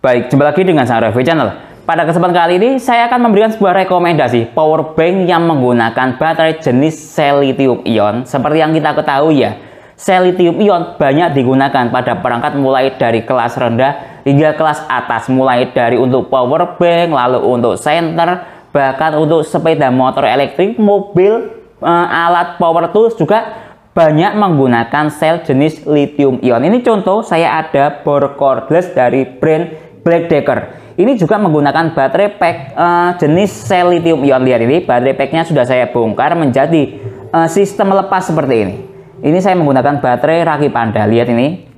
Baik, jumpa lagi dengan sang review channel. Pada kesempatan kali ini, saya akan memberikan sebuah rekomendasi power bank yang menggunakan baterai jenis sel lithium ion. Seperti yang kita ketahui ya, sel lithium ion banyak digunakan pada perangkat mulai dari kelas rendah hingga kelas atas. Mulai dari untuk power bank, lalu untuk senter, bahkan untuk sepeda motor elektrik, mobil, alat power tools juga banyak menggunakan sel jenis lithium ion. Ini contoh, saya ada bor cordless dari brand Black Decker. Ini juga menggunakan baterai pack jenis sel lithium ion. Lihat ini, baterai packnya sudah saya bongkar menjadi sistem lepas seperti ini. Ini saya menggunakan baterai Raki Panda. Lihat ini.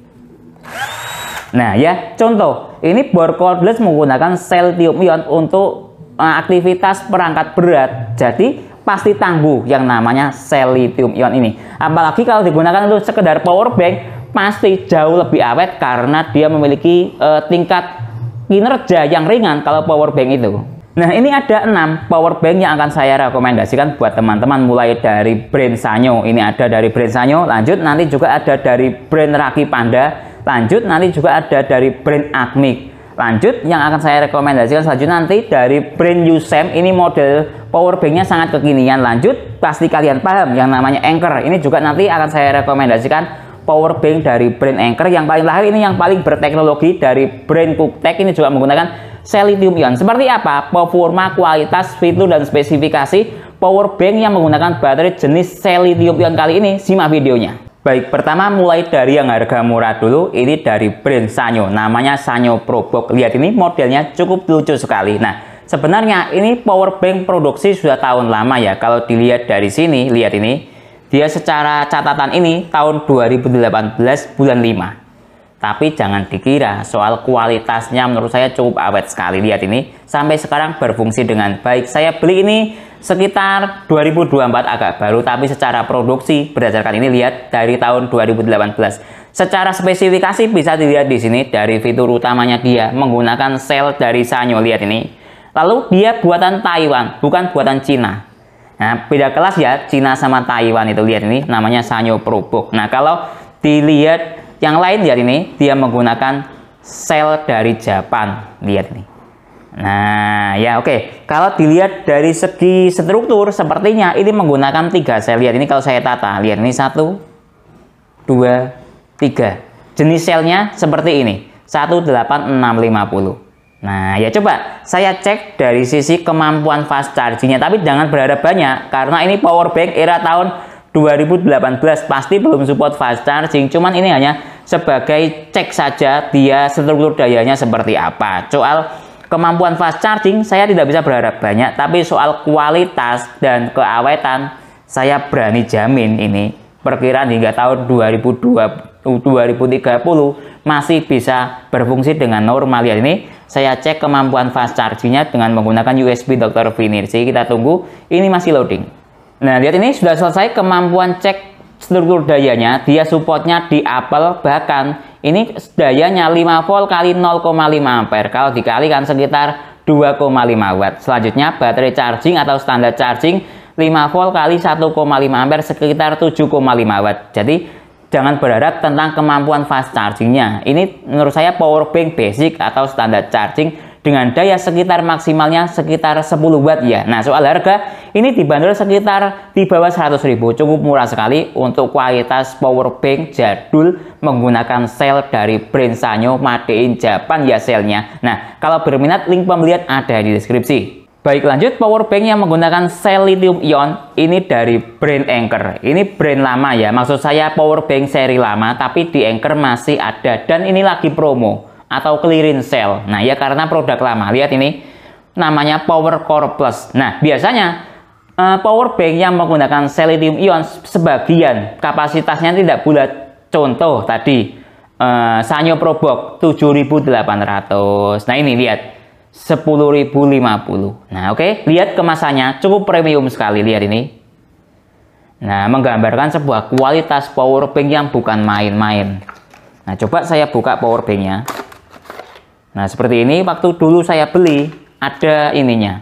Nah ya, contoh, ini bor cordless menggunakan sel lithium ion untuk aktivitas perangkat berat. Jadi pasti tangguh yang namanya sel lithium ion ini. Apalagi kalau digunakan untuk sekedar power bank, pasti jauh lebih awet karena dia memiliki tingkat kinerja yang ringan kalau power bank itu. Nah, ini ada 6 power bank yang akan saya rekomendasikan buat teman-teman, mulai dari brand Sanyo. Ini ada dari brand Sanyo, lanjut nanti juga ada dari brand Raki Panda, lanjut nanti juga ada dari brand Atmic. Lanjut yang akan saya rekomendasikan selanjutnya nanti dari brand Usem. Ini model power banknya sangat kekinian. Lanjut pasti kalian paham yang namanya Anker. Ini juga nanti akan saya rekomendasikan power bank dari brand Anker. Yang paling terakhir ini yang paling berteknologi dari brand Cooktek. Ini juga menggunakan sel lithium ion. Seperti apa performa, kualitas, fitur, dan spesifikasi power bank yang menggunakan baterai jenis sel lithium ion kali ini? Simak videonya. Baik, pertama mulai dari yang harga murah dulu. Ini dari brand Sanyo, namanya Sanyo ProBox. Lihat ini, modelnya cukup lucu sekali. Nah, sebenarnya ini power bank produksi sudah tahun lama ya. Kalau dilihat dari sini, lihat ini, dia secara catatan ini tahun 2018 bulan 5. Tapi jangan dikira soal kualitasnya, menurut saya cukup awet sekali. Lihat ini, sampai sekarang berfungsi dengan baik. Saya beli ini sekitar 2024, agak baru, tapi secara produksi berdasarkan ini lihat dari tahun 2018. Secara spesifikasi bisa dilihat di sini, dari fitur utamanya dia menggunakan sel dari Sanyo. Lihat ini. Lalu dia buatan Taiwan, bukan buatan Cina. Nah, beda kelas ya, Cina sama Taiwan itu. Lihat ini, namanya Sanyo ProBox. Nah, kalau dilihat yang lain, lihat ini, dia menggunakan sel dari Jepang. Lihat ini. Nah, ya oke. Kalau dilihat dari segi struktur, sepertinya ini menggunakan 3 sel. Lihat ini, kalau saya tata, lihat ini 1, 2, 3. Jenis selnya seperti ini, 18650. Nah, ya coba saya cek dari sisi kemampuan fast chargingnya, tapi jangan berharap banyak karena ini power bank era tahun 2018, pasti belum support fast charging. Cuman ini hanya sebagai cek saja dia struktur dayanya seperti apa. Soal kemampuan fast charging saya tidak bisa berharap banyak, tapi soal kualitas dan keawetan saya berani jamin ini perkiraan hingga tahun 2030 masih bisa berfungsi dengan normal. Lihat ini, saya cek kemampuan fast chargingnya dengan menggunakan USB Dr. Finergy. Kita tunggu, ini masih loading. Nah, lihat ini sudah selesai kemampuan cek struktur dayanya. Dia supportnya di Apple, bahkan ini dayanya 5 volt kali 0,5 ampere. Kalau dikalikan sekitar 2,5 watt. Selanjutnya baterai charging atau standar charging 5 volt kali 1,5 ampere sekitar 7,5 watt. Jadi jangan berharap tentang kemampuan fast chargingnya. Ini menurut saya power bank basic atau standar charging dengan daya sekitar maksimalnya sekitar 10 watt ya. Nah, soal harga ini dibanderol sekitar di bawah 100.000. Cukup murah sekali untuk kualitas power bank jadul menggunakan sel dari brand Sanyo, made in Japan ya selnya. Nah, kalau berminat link pembelian ada di deskripsi. Baik, lanjut power bank yang menggunakan sel lithium ion ini dari brand Anker. Ini brand lama ya, maksud saya power bank seri lama, tapi di Anker masih ada dan ini lagi promo atau clearance sale. Nah ya, karena produk lama. Lihat ini, namanya Power Core Plus. Nah, biasanya power bank yang menggunakan sel lithium ion sebagian kapasitasnya tidak bulat. Contoh tadi Sanyo ProBox 7800. Nah ini lihat 10.050. Nah oke, lihat kemasannya cukup premium sekali. Lihat ini. Nah, menggambarkan sebuah kualitas power bank yang bukan main-main. Nah, coba saya buka power banknya. Nah, seperti ini. Waktu dulu saya beli ada ininya,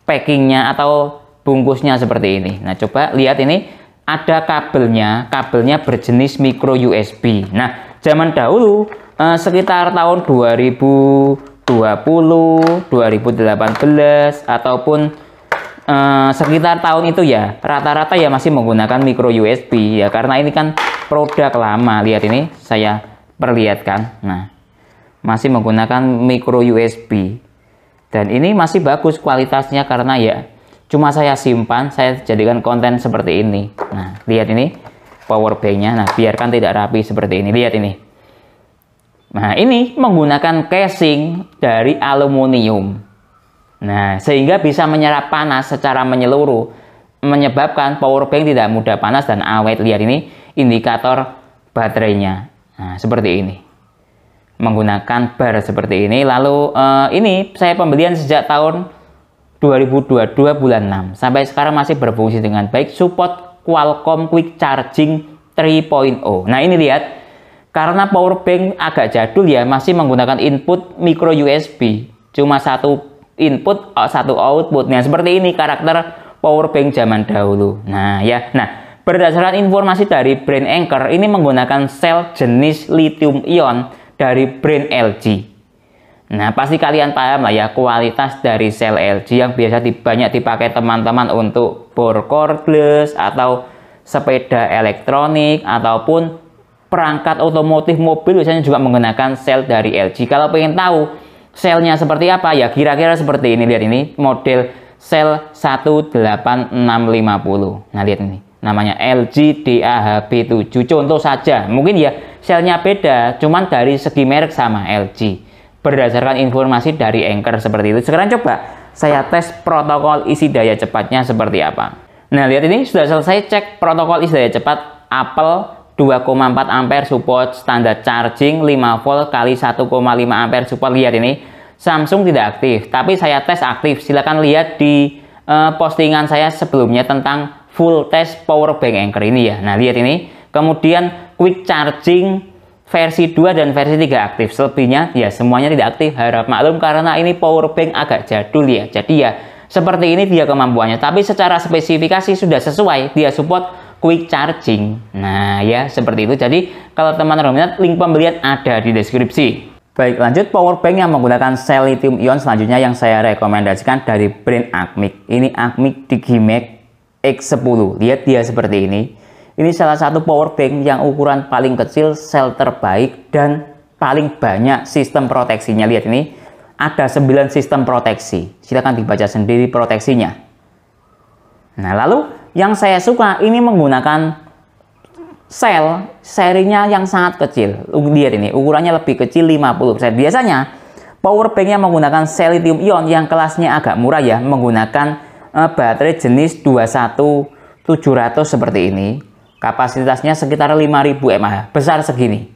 packingnya atau bungkusnya seperti ini. Nah, coba lihat ini, ada kabelnya berjenis micro USB. Nah, zaman dahulu sekitar tahun 2020, 2018 ataupun sekitar tahun itu ya, rata-rata ya masih menggunakan micro USB ya, karena ini kan produk lama. Lihat ini, saya perlihatkan. Nah, masih menggunakan micro USB dan ini masih bagus kualitasnya karena ya cuma saya simpan, saya jadikan konten seperti ini. Nah, lihat ini power banknya. Nah, biarkan tidak rapi seperti ini. Lihat ini. Nah, ini menggunakan casing dari aluminium. Nah, sehingga bisa menyerap panas secara menyeluruh, menyebabkan power bank tidak mudah panas dan awet. Lihat ini indikator baterainya. Nah, seperti ini. Menggunakan bar seperti ini. Lalu ini saya pembelian sejak tahun 2022 bulan 6. Sampai sekarang masih berfungsi dengan baik, support Qualcomm Quick Charging 3.0. Nah, ini lihat. Karena power bank agak jadul ya, masih menggunakan input micro USB. Cuma satu input, satu output. Nah, seperti ini karakter power bank zaman dahulu. Nah, ya. Nah, berdasarkan informasi dari brand Anker, ini menggunakan sel jenis lithium ion dari brand LG. Nah, pasti kalian paham lah ya kualitas dari sel LG yang biasa banyak dipakai teman-teman untuk bor cordless atau sepeda elektronik ataupun perangkat otomotif mobil biasanya juga menggunakan sel dari LG. Kalau pengen tahu selnya seperti apa ya, kira-kira seperti ini. Lihat ini model sel 18650. Nah, lihat ini namanya LG DAHB7. Contoh saja, mungkin ya selnya beda, cuman dari segi merek sama LG. Berdasarkan informasi dari Anker seperti itu. Sekarang coba saya tes protokol isi daya cepatnya seperti apa. Nah, lihat ini sudah selesai cek protokol isi daya cepat. Apple 2,4 ampere support standar charging, 5 volt kali 1,5 ampere support. Lihat ini Samsung tidak aktif, tapi saya tes aktif. Silahkan lihat di postingan saya sebelumnya tentang full test power bank Anker ini ya. Nah, lihat ini. Kemudian quick charging versi 2 dan versi 3 aktif. Selebihnya ya semuanya tidak aktif. Harap maklum karena ini power bank agak jadul ya. Jadi ya seperti ini dia kemampuannya, tapi secara spesifikasi sudah sesuai. Dia support quick charging. Nah, ya seperti itu. Jadi kalau teman-teman minat, link pembelian ada di deskripsi. Baik, lanjut power bank yang menggunakan sel lithium ion selanjutnya yang saya rekomendasikan dari brand Acmic. Ini Acmic Digimax X10. Lihat dia seperti ini. Ini salah satu power bank yang ukuran paling kecil, sel terbaik dan paling banyak sistem proteksinya. Lihat ini ada 9 sistem proteksi. Silahkan dibaca sendiri proteksinya. Nah, lalu yang saya suka ini menggunakan sel serinya yang sangat kecil. Lihat ini ukurannya lebih kecil 50%. Biasanya power bank yang menggunakan sel lithium ion yang kelasnya agak murah ya, menggunakan baterai jenis 21700 seperti ini. Kapasitasnya sekitar 5000 mAh, besar segini.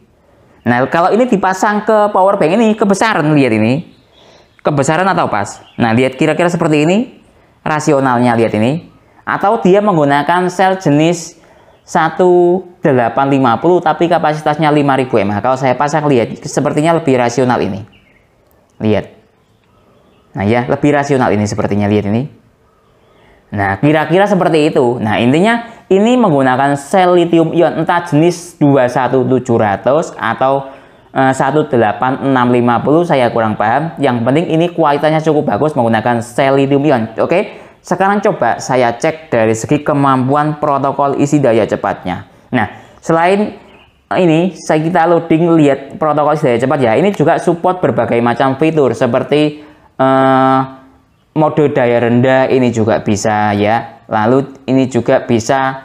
Nah, kalau ini dipasang ke power bank ini kebesaran. Lihat ini kebesaran atau pas. Nah, lihat kira-kira seperti ini rasionalnya. Lihat ini. Atau dia menggunakan sel jenis 1850 tapi kapasitasnya 5000 mAh. Kalau saya pasang, lihat sepertinya lebih rasional ini. Lihat. Nah, ya lebih rasional ini sepertinya. Lihat ini. Nah, kira-kira seperti itu. Nah, intinya ini menggunakan sel lithium ion entah jenis 21700 atau 18650, saya kurang paham. Yang penting ini kualitasnya cukup bagus menggunakan sel lithium ion. Oke. Sekarang coba saya cek dari segi kemampuan protokol isi daya cepatnya. Nah, selain ini kita loading lihat protokol isi daya cepat ya. Ini juga support berbagai macam fitur seperti mode daya rendah, ini juga bisa ya. Lalu ini juga bisa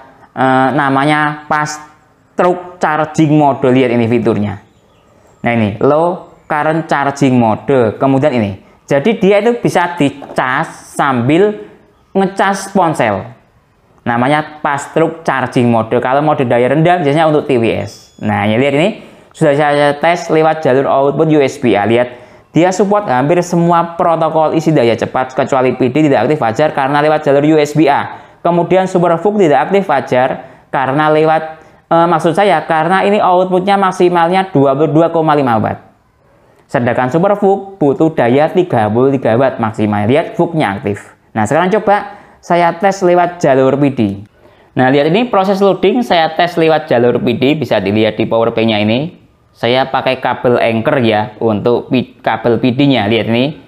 namanya fast stroke charging mode. Lihat ini fiturnya. Nah, ini low current charging mode. Kemudian ini. Jadi dia itu bisa dicas sambil ngecas ponsel. Namanya fast stroke charging mode. Kalau mode daya rendah biasanya untuk TWS. Nah, ya lihat ini sudah saya tes lewat jalur output USB-A. Lihat dia support hampir semua protokol isi daya cepat kecuali PD tidak aktif wajar karena lewat jalur USB-A. Kemudian SuperVOOC tidak aktif wajar karena lewat maksud saya karena ini outputnya maksimalnya 22,5 watt. Sedangkan SuperVOOC butuh daya 33 watt maksimal. Lihat VOOC-nya aktif. Nah, sekarang coba saya tes lewat jalur PD. Nah, lihat ini proses loading saya tes lewat jalur PD, bisa dilihat di power bank-nya ini. Saya pakai kabel anchor ya untuk kabel PD-nya. Lihat ini.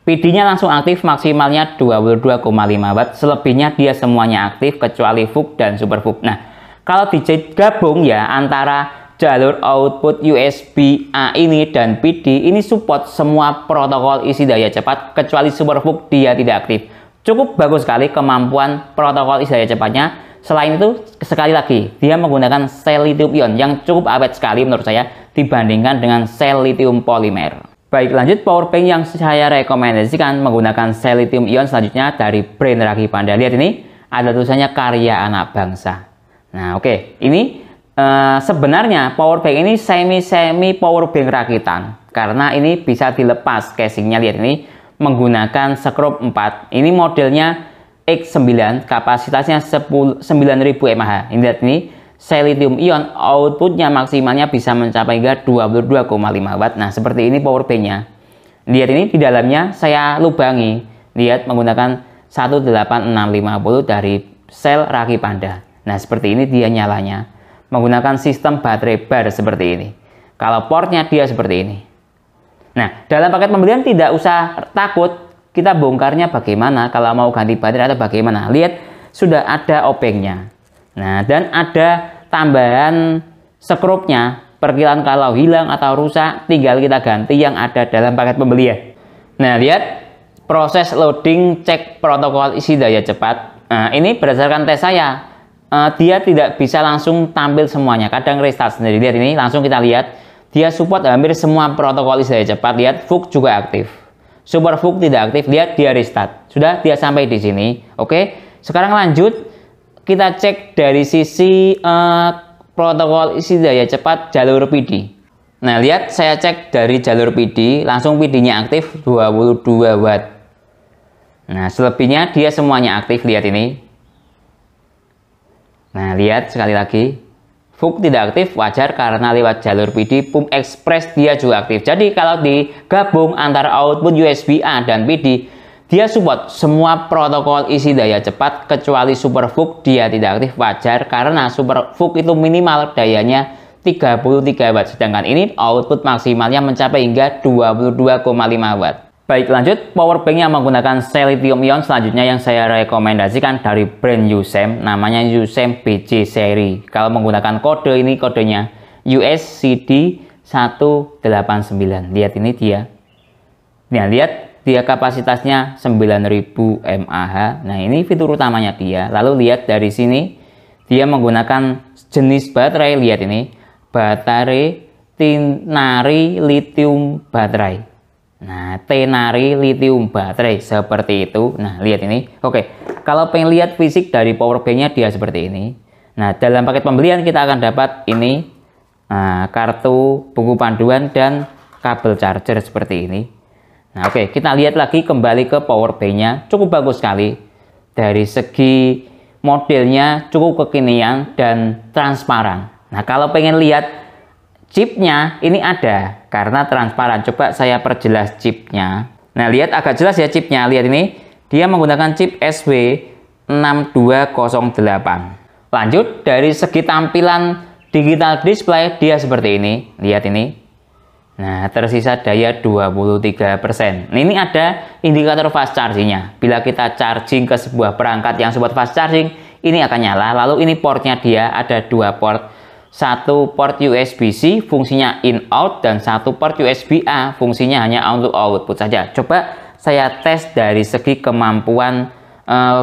PD-nya langsung aktif, maksimalnya 22,5 watt. Selebihnya dia semuanya aktif kecuali VOOC dan Super VOOC. Nah, kalau digabung ya antara jalur output USB A ini dan PD ini support semua protokol isi daya cepat kecuali Super VOOC dia tidak aktif. Cukup bagus sekali kemampuan protokol isi daya cepatnya. Selain itu, sekali lagi dia menggunakan sel lithium ion yang cukup awet sekali menurut saya dibandingkan dengan sel lithium polimer. Baik, lanjut power bank yang saya rekomendasikan menggunakan sel lithium ion selanjutnya dari brand Raki Panda. Lihat ini, ada tulisannya karya anak bangsa. Nah, oke. Ini sebenarnya power bank ini semi power bank rakitan. Karena ini bisa dilepas casingnya. Lihat ini, menggunakan skrup 4. Ini modelnya X9, kapasitasnya 9000 mAh. Ini lihat ini. Sel lithium ion outputnya maksimalnya bisa mencapai hingga 22,5 watt. Nah, seperti ini power bank-nya. Lihat ini di dalamnya saya lubangi. Lihat menggunakan 18650 dari sel Raki Panda. Nah, seperti ini dia nyalanya. Menggunakan sistem baterai bar seperti ini. Kalau portnya dia seperti ini. Nah, dalam paket pembelian tidak usah takut kita bongkarnya bagaimana, kalau mau ganti baterai atau bagaimana. Lihat sudah ada obengnya. Nah, dan ada tambahan skrupnya, perkiraan kalau hilang atau rusak tinggal kita ganti yang ada dalam paket pembelian. Nah, lihat proses loading cek protokol isi daya cepat. Nah, ini berdasarkan tes saya, dia tidak bisa langsung tampil semuanya, kadang restart sendiri. Lihat ini, langsung kita lihat dia support hampir semua protokol isi daya cepat. Lihat VOOC juga aktif, Super VOOC tidak aktif. Lihat dia restart, sudah dia sampai di sini. Oke, sekarang lanjut kita cek dari sisi protokol isi daya cepat jalur PD. Nah, lihat saya cek dari jalur PD, langsung PD-nya aktif 22 watt. Nah, selebihnya dia semuanya aktif. Lihat ini. Nah, lihat sekali lagi. VOOC tidak aktif, wajar karena lewat jalur PD. Pump express dia juga aktif. Jadi kalau digabung antara output USB A dan PD, dia support semua protokol isi daya cepat kecuali Super VOOC dia tidak aktif, wajar karena Super VOOC itu minimal dayanya 33 watt, sedangkan ini output maksimalnya mencapai hingga 22,5 watt. Baik, lanjut power bank yang menggunakan sel lithium ion selanjutnya yang saya rekomendasikan dari brand USEM, namanya USEM BJ seri. Kalau menggunakan kode ini, kodenya USCD 189. Lihat ini dia. Nah, lihat dia kapasitasnya 9000 mAh. Nah, ini fitur utamanya dia. Lalu lihat dari sini dia menggunakan jenis baterai. Lihat ini, baterai Tenari lithium baterai. Nah, Tenari lithium baterai seperti itu. Nah, lihat ini. Oke, kalau pengen lihat fisik dari power bank-nya dia seperti ini. Nah, dalam paket pembelian kita akan dapat ini kartu buku panduan dan kabel charger seperti ini. Nah, oke, kita lihat lagi kembali ke power bank-nya. Cukup bagus sekali. Dari segi modelnya cukup kekinian dan transparan. Nah, kalau pengen lihat chipnya, ini ada karena transparan. Coba saya perjelas chipnya. Nah, lihat agak jelas ya chipnya. Lihat ini, dia menggunakan chip SW6208. Lanjut, dari segi tampilan digital display dia seperti ini. Lihat ini. Nah, tersisa daya 23%. Nah, ini ada indikator fast charging-nya. Bila kita charging ke sebuah perangkat yang support fast charging, ini akan nyala. Lalu ini portnya dia ada dua port. Satu port USB-C fungsinya in-out dan satu port USB-A fungsinya hanya untuk output saja. Coba saya tes dari segi kemampuan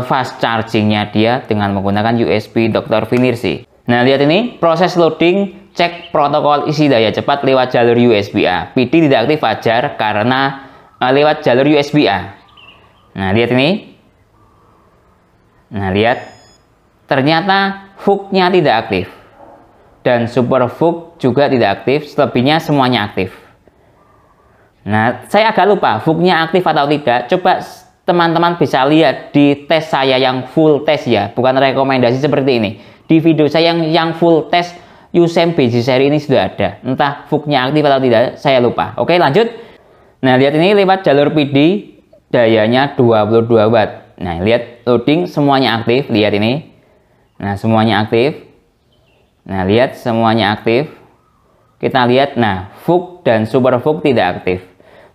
fast charging-nya dia dengan menggunakan USB Dr. Finirsi. Nah, lihat ini proses loading cek protokol isi daya cepat lewat jalur USB-A. PD tidak aktif, wajar karena lewat jalur USB-A. Nah, lihat ini. Nah, lihat ternyata VOOC-nya tidak aktif. Dan Super VOOC juga tidak aktif, selebihnya semuanya aktif. Nah, saya agak lupa VOOC-nya aktif atau tidak. Coba teman-teman bisa lihat di tes saya yang full tes ya, bukan rekomendasi seperti ini. Di video saya yang full tes USEM BJ seri ini sudah ada. Entah VOOC-nya aktif atau tidak, saya lupa. Oke, lanjut. Nah, lihat ini lewat jalur PD, dayanya 22 watt. Nah, lihat loading semuanya aktif, lihat ini. Nah, semuanya aktif. Nah, lihat semuanya aktif. kita lihat, nah VOOC dan Super VOOC tidak aktif.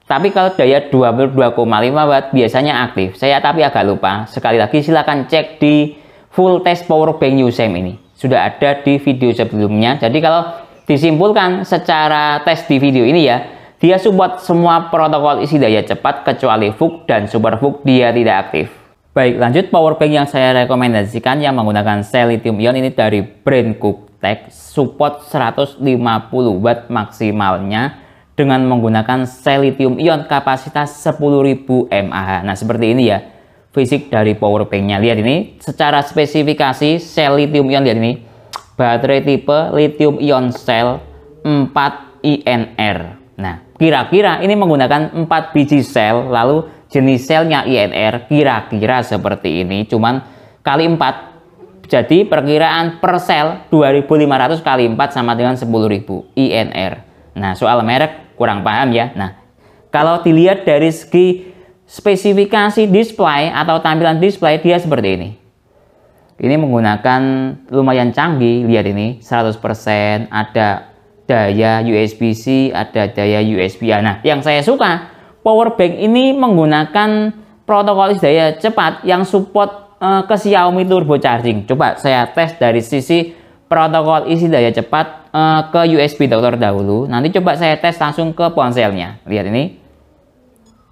Tapi kalau daya 22,5 watt biasanya aktif. Saya tapi agak lupa. Sekali lagi silahkan cek di full test powerbank USAM ini. Sudah ada di video sebelumnya. Jadi kalau disimpulkan secara tes di video ini ya, dia support semua protokol isi daya cepat kecuali VOOC dan Super VOOC dia tidak aktif. Baik, lanjut powerbank yang saya rekomendasikan yang menggunakan sel lithium ion ini dari brand Cooktek, support 150 watt maksimalnya dengan menggunakan sel lithium ion kapasitas 10.000 mAh. Nah, seperti ini ya fisik dari powerbanknya. Lihat ini secara spesifikasi sel lithium ion, lihat ini baterai tipe lithium ion cell 4 INR. Nah, kira-kira ini menggunakan 4 biji sel, lalu jenis selnya INR kira-kira seperti ini, cuman kali 4. Jadi perkiraan per sel 2.500 kali 4 sama dengan 10.000 INR. Nah, soal merek kurang paham ya. Nah, kalau dilihat dari segi spesifikasi display atau tampilan display dia seperti ini. Ini menggunakan lumayan canggih, lihat ini 100%, ada daya USB-C, ada daya USB-A. Nah, yang saya suka, powerbank ini menggunakan protokol isi daya cepat yang support ke Xiaomi Turbo Charging. Coba saya tes dari sisi protokol isi daya cepat ke USB dokter dahulu. Nanti coba saya tes langsung ke ponselnya. Lihat ini.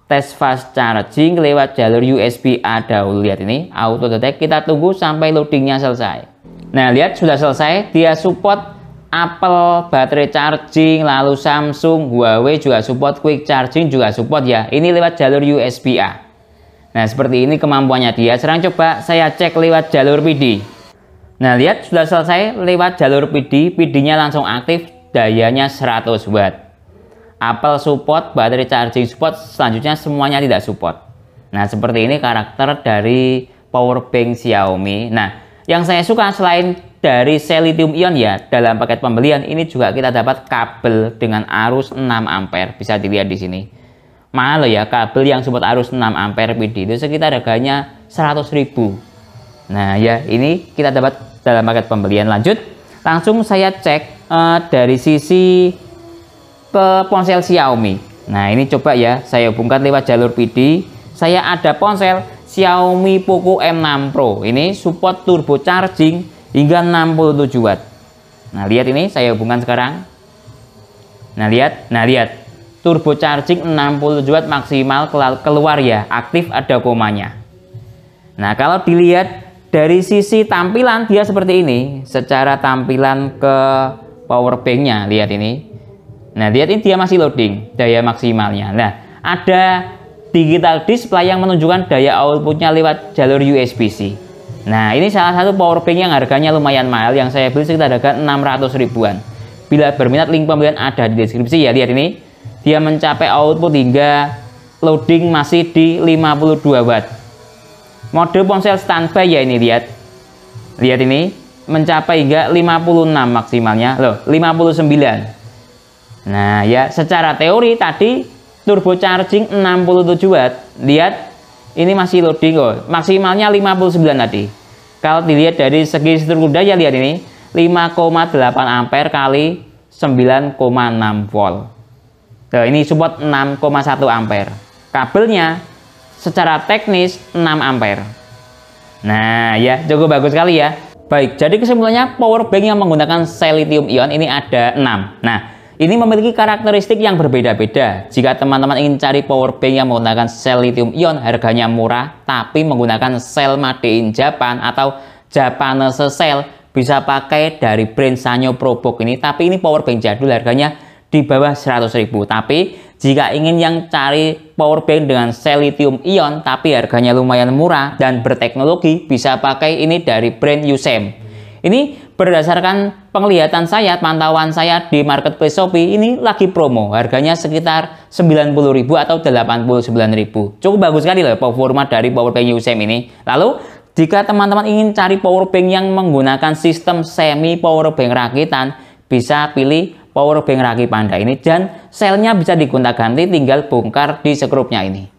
Tes fast charging lewat jalur USB-A dahulu. Lihat ini, auto detect. Kita tunggu sampai loadingnya selesai. Nah, lihat sudah selesai. Dia support Apple baterai charging, lalu Samsung, Huawei juga support, quick charging juga support ya. Ini lewat jalur USB-A. Nah, seperti ini kemampuannya dia. Sekarang coba saya cek lewat jalur PD. Nah, lihat sudah selesai lewat jalur PD. PD-nya langsung aktif, dayanya 100 watt. Apple support, baterai charging support, selanjutnya semuanya tidak support. Nah, seperti ini karakter dari powerbank Xiaomi. Nah, yang saya suka selain dari sel lithium ion ya, dalam paket pembelian ini juga kita dapat kabel dengan arus 6 ampere. Bisa dilihat di sini. Mahal ya kabel yang support arus 6 ampere PD itu sekitar harganya 100.000. Nah, ya ini kita dapat dalam paket pembelian. Lanjut, langsung saya cek dari sisi ke ponsel Xiaomi. Nah, ini coba ya saya hubungkan lewat jalur PD. Saya ada ponsel Xiaomi Poco M6 Pro. Ini support turbo charging hingga 67 watt. Nah, lihat ini saya hubungkan sekarang. Nah, lihat turbo charging 67 watt maksimal keluar ya, aktif ada komanya. Nah, kalau dilihat dari sisi tampilan dia seperti ini. Secara tampilan ke powerbanknya, lihat ini. Nah, lihat ini dia masih loading daya maksimalnya. Nah, ada digital display yang menunjukkan daya outputnya lewat jalur USB-C. Nah, ini salah satu powerbank yang harganya lumayan mahal, yang saya beli sekitar harga 600 ribuan. Bila berminat, link pembelian ada di deskripsi ya. Lihat ini, dia mencapai output hingga loading masih di 52 watt. Mode ponsel standby ya ini, lihat. Lihat ini, mencapai hingga 56 maksimalnya, loh 59. Nah, ya secara teori tadi turbo charging 67 watt. Lihat, ini masih loading kok. Maksimalnya 59 tadi. Kalau dilihat dari segi struktur daya, lihat ini 5,8 ampere kali 9,6 volt. Nah, ini support 6,1 ampere. Kabelnya secara teknis 6 ampere. Nah, ya cukup bagus sekali ya. Baik, jadi kesimpulannya powerbank yang menggunakan sel lithium ion ini ada 6. Nah, ini memiliki karakteristik yang berbeda-beda. Jika teman-teman ingin cari powerbank yang menggunakan sel lithium ion, harganya murah, tapi menggunakan sel made in Japan atau Japanese cell, bisa pakai dari brand Sanyo ProBook ini. Tapi ini powerbank jadul, harganya di bawah 100.000. Tapi jika ingin yang cari powerbank dengan sel lithium ion, tapi harganya lumayan murah dan berteknologi, bisa pakai ini dari brand USAM. Ini berdasarkan penglihatan saya, pantauan saya di marketplace Shopee, ini lagi promo. Harganya sekitar 90.000 atau 89.000. Cukup bagus sekali loh performa dari powerbank USAM ini. Lalu, jika teman-teman ingin cari powerbank yang menggunakan sistem semi powerbank rakitan, bisa pilih powerbank Raki Panda ini, dan selnya bisa digonta-ganti, tinggal bongkar di sekrupnya ini.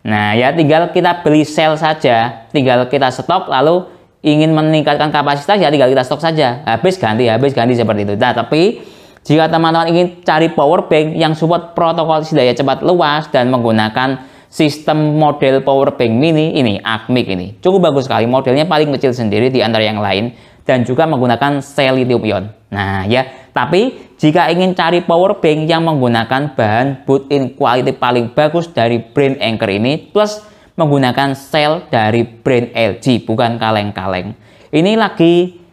Nah, ya tinggal kita beli sel saja, tinggal kita stok, lalu ingin meningkatkan kapasitas ya tinggal kita stok saja, habis ganti seperti itu. Nah, tapi Jika teman-teman ingin cari power bank yang support protokol daya cepat luas dan menggunakan sistem model power bank mini ini, Acmic ini cukup bagus sekali, modelnya paling kecil sendiri di antara yang lain dan juga menggunakan sel lithium ion. Nah ya, tapi jika ingin cari power bank yang menggunakan bahan built-in quality paling bagus dari brand Anker ini plus menggunakan sel dari brand LG, bukan kaleng-kaleng, ini lagi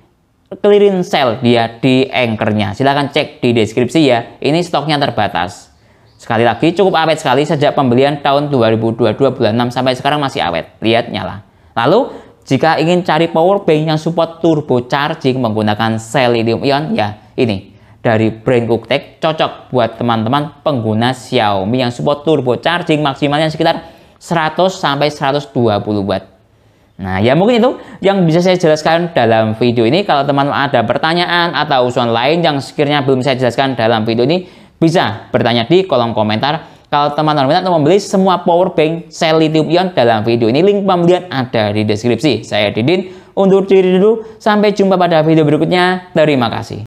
clearance sale dia di Ankernya. Silahkan cek di deskripsi ya. Ini stoknya terbatas. Sekali lagi cukup awet sekali, sejak pembelian tahun 2022 bulan 6 sampai sekarang masih awet. Lihat nyala. Lalu jika ingin cari power bank yang support turbo charging menggunakan sel lithium ion, ya ini dari brand Cooktek, cocok buat teman-teman pengguna Xiaomi yang support turbo charging maksimalnya sekitar 100 sampai 120 watt. Nah ya, mungkin itu yang bisa saya jelaskan dalam video ini. Kalau teman-teman ada pertanyaan atau usulan lain yang sekiranya belum saya jelaskan dalam video ini, bisa bertanya di kolom komentar. Kalau teman-teman minat untuk membeli semua power bank sel lithium ion dalam video ini, link pembelian ada di deskripsi. Saya Didin, undur diri dulu, sampai jumpa pada video berikutnya. Terima kasih.